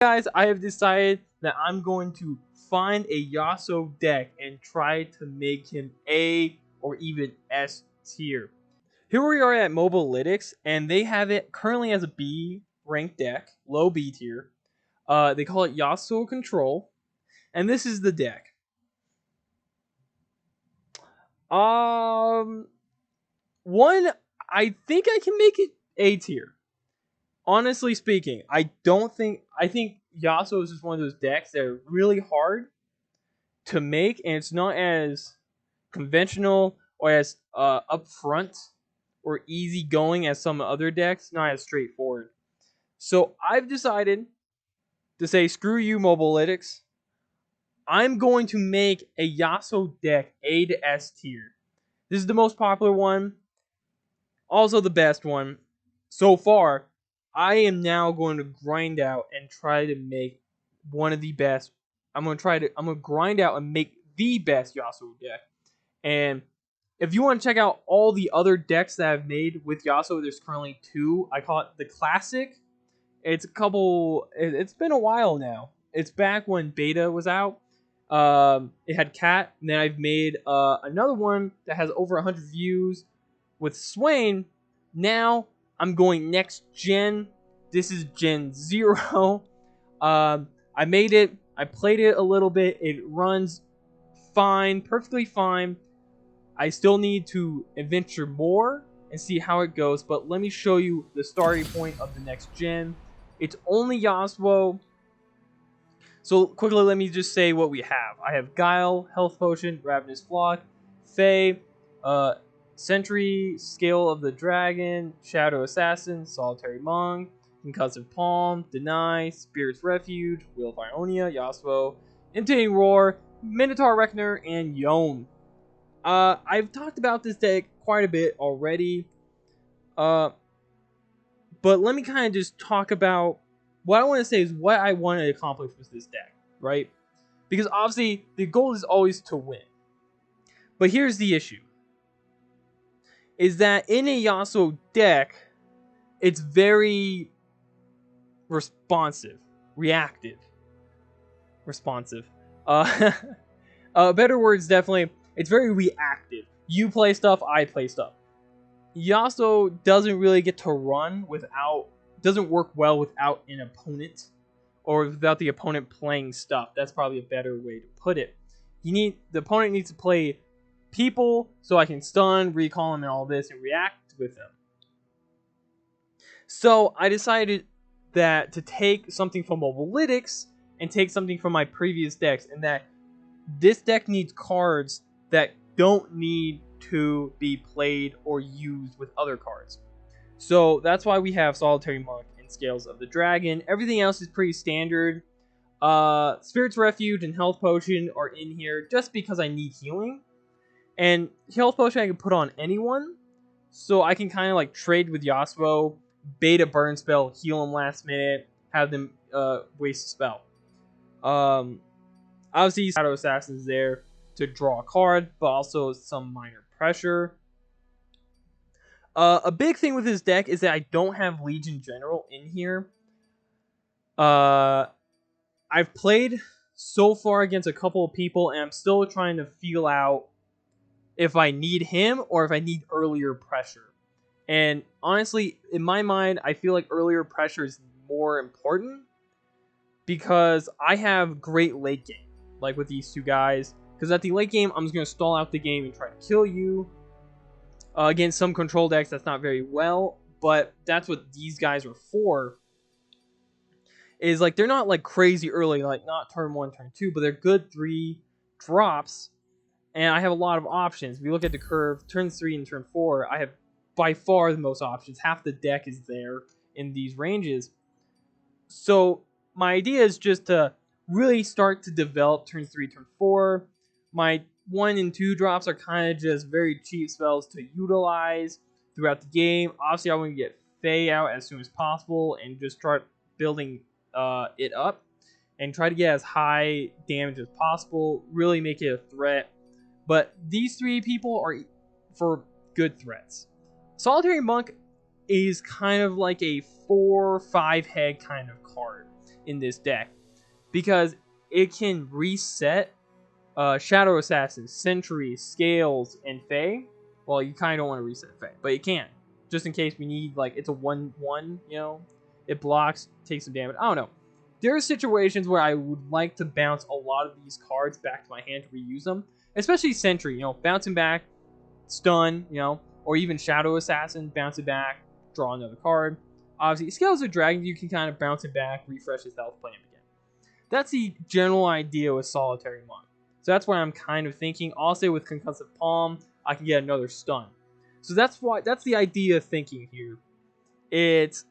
Guys, I have decided that I'm going to find a Yasuo deck and try to make him A or even S tier. Here we are at Mobilytics, and they have it currently as a B ranked deck, low B tier. They call it Yasuo Control, and this is the deck. One, I think I can make it A tier. Honestly speaking, I think Yasuo is just one of those decks that are really hard to make, and it's not as conventional or as upfront or easygoing as some other decks. Not as straightforward. So I've decided to say, screw you, Mobilytics. I'm going to make a Yasuo deck A to S tier. This is the most popular one, also the best one so far. I am now going to grind out and try to make one of the best. I'm gonna grind out and make the best Yasuo deck. And if you want to check out all the other decks that I've made with Yasuo, there's currently 2. I call it the Classic. It's been a while now. It's back when beta was out. It had Cat, and then I've made another one that has over 100 views with Swain. Now I'm going next gen. This is Gen 0. I made it. I played it a little bit. It runs fine, perfectly fine. I still need to adventure more and see how it goes, but let me show you the starting point of the next gen. It's only Yasuo. So quickly, let me just say what we have. I have Guile, Health Potion, Ravenous Flock, Fae, Sentry, Scale of the Dragon, Shadow Assassin, Solitary Monk, Concussive Palm, Deny, Spirit's Refuge, Wheel of Ionia, Yasuo, Imitating Roar, Minotaur Reckoner, and Yone. I've talked about this deck quite a bit already, but let me kind of just talk about what I want to say is what I want to accomplish with this deck, right? Because obviously the goal is always to win. But here's the issue. Is that in a Yasuo deck, it's very reactive. Better words, definitely. It's very reactive. You play stuff, I play stuff. Yasuo doesn't really get to run doesn't work well without an opponent, or without the opponent playing stuff. That's probably a better way to put it. The opponent needs to play people so I can stun, recall them, and all this, and react with them. So I decided that to take something from Mobilytics and take something from my previous decks, and that this deck needs cards that don't need to be played or used with other cards. So that's why we have Solitary Monk and Scales of the Dragon. Everything else is pretty standard. Spirit's Refuge and Health Potion are in here just because I need healing. And Health Potion I can put on anyone. So I can kind of like trade with Yasuo, bait a burn spell, heal him last minute, have them waste a spell. Obviously Shadow Assassin's there to draw a card, but also some minor pressure. A big thing with this deck is that I don't have Legion General in here. I've played so far against a couple of people, and I'm still trying to feel out if I need him or if I need earlier pressure. And honestly, in my mind, I feel like earlier pressure is more important because I have great late game, like with these two guys. Because at the late game, I'm just going to stall out the game and try to kill you. Against some control decks, that's not very well, but that's what these guys are for. Is like they're not like crazy early, like not turn 1, turn 2, but they're good 3 drops, and I have a lot of options. If you look at the curve, turn 3 and turn 4, I have by far the most options. Half the deck is there in these ranges. So my idea is just to really start to develop turn 3, turn 4. My 1 and 2 drops are kind of just very cheap spells to utilize throughout the game. Obviously, I want to get Fae out as soon as possible and just start building it up and try to get as high damage as possible. Really make it a threat. But these 3 people are for good threats. Solitary Monk is kind of like a 4-5 head kind of card. in this deck because it can reset Shadow Assassins, Sentries, Scales, and Fae. Well, you kind of don't want to reset Fae, but you can. Just in case we need, like, it's a 1/1, you know? It blocks, takes some damage. I don't know. There are situations where I would like to bounce a lot of these cards back to my hand to reuse them. Especially Sentry, you know, bouncing back, stun, you know, or even Shadow Assassin, bounce it back, draw another card. Obviously, Scales of Dragon, you can kind of bounce it back, refresh his health, play him again. That's the general idea with Solitary Monk. So that's what I'm kind of thinking. Also with Concussive Palm, I can get another stun. So that's the idea of thinking here. It's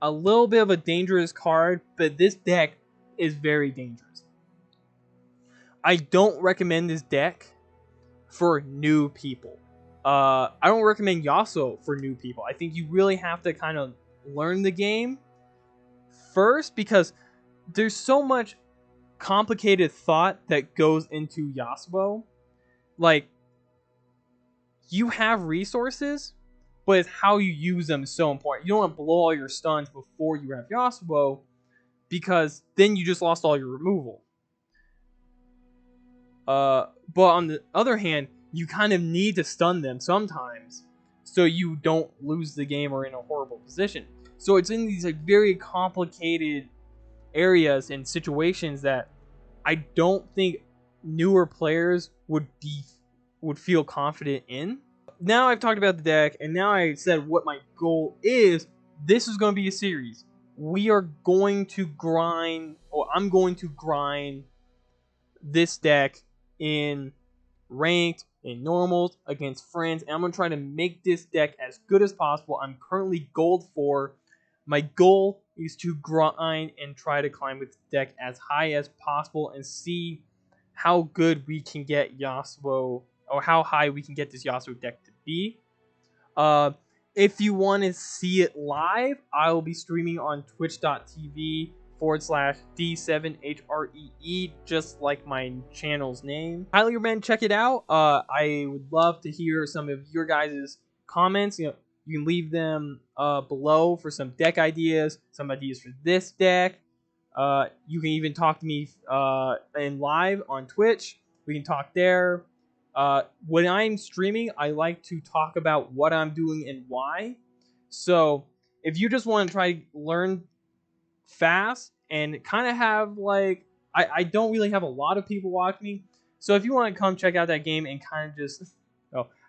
a little bit of a dangerous card, but this deck is very dangerous. I don't recommend this deck for new people. I don't recommend Yasuo for new people. I think you really have to kind of learn the game first because there's so much complicated thought that goes into Yasuo. Like, you have resources, but it's how you use them is so important. You don't want to blow all your stuns before you have Yasuo, because then you just lost all your removal. But on the other hand, you kind of need to stun them sometimes, so you don't lose the game or in a horrible position. So it's in these like very complicated areas and situations that I don't think newer players would feel confident in. Now I've talked about the deck, and now I said what my goal is. This is going to be a series. We are going to grind, or I'm going to grind this deck in ranked, in normals, against friends, and I'm going to try to make this deck as good as possible. I'm currently gold 4. My goal is to grind and try to climb with the deck as high as possible and see how good we can get Yasuo, or how high we can get this Yasuo deck to be. If you want to see it live, I will be streaming on twitch.tv/D7HREE, just like my channel's name. Highly recommend check it out. I would love to hear some of your guys' comments. You can leave them below for some deck ideas, some ideas for this deck. You can even talk to me in live on Twitch. We can talk there. When I'm streaming, I like to talk about what I'm doing and why. So if you just want to try to learn fast and kind of have like, I don't really have a lot of people watch me. So if you want to come check out that game and kind of just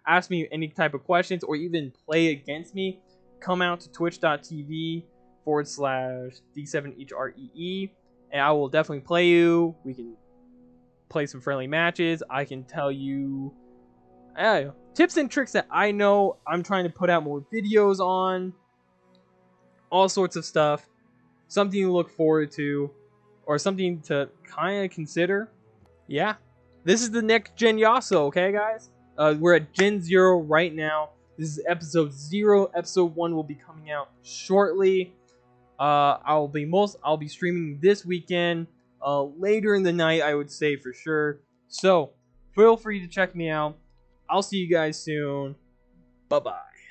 ask me any type of questions or even play against me, come out to twitch.tv/D7HREE and I will definitely play you. We can play some friendly matches. I can tell you tips and tricks that I know. I'm trying to put out more videos on. All sorts of stuff. Something to look forward to. Or something to kind of consider. Yeah. This is the next Gen Yasuo, okay guys? We're at Gen 0 right now. This is episode 0. Episode 1 will be coming out shortly. I'll be streaming this weekend. Later in the night, I would say for sure. So, feel free to check me out. I'll see you guys soon. Bye-bye.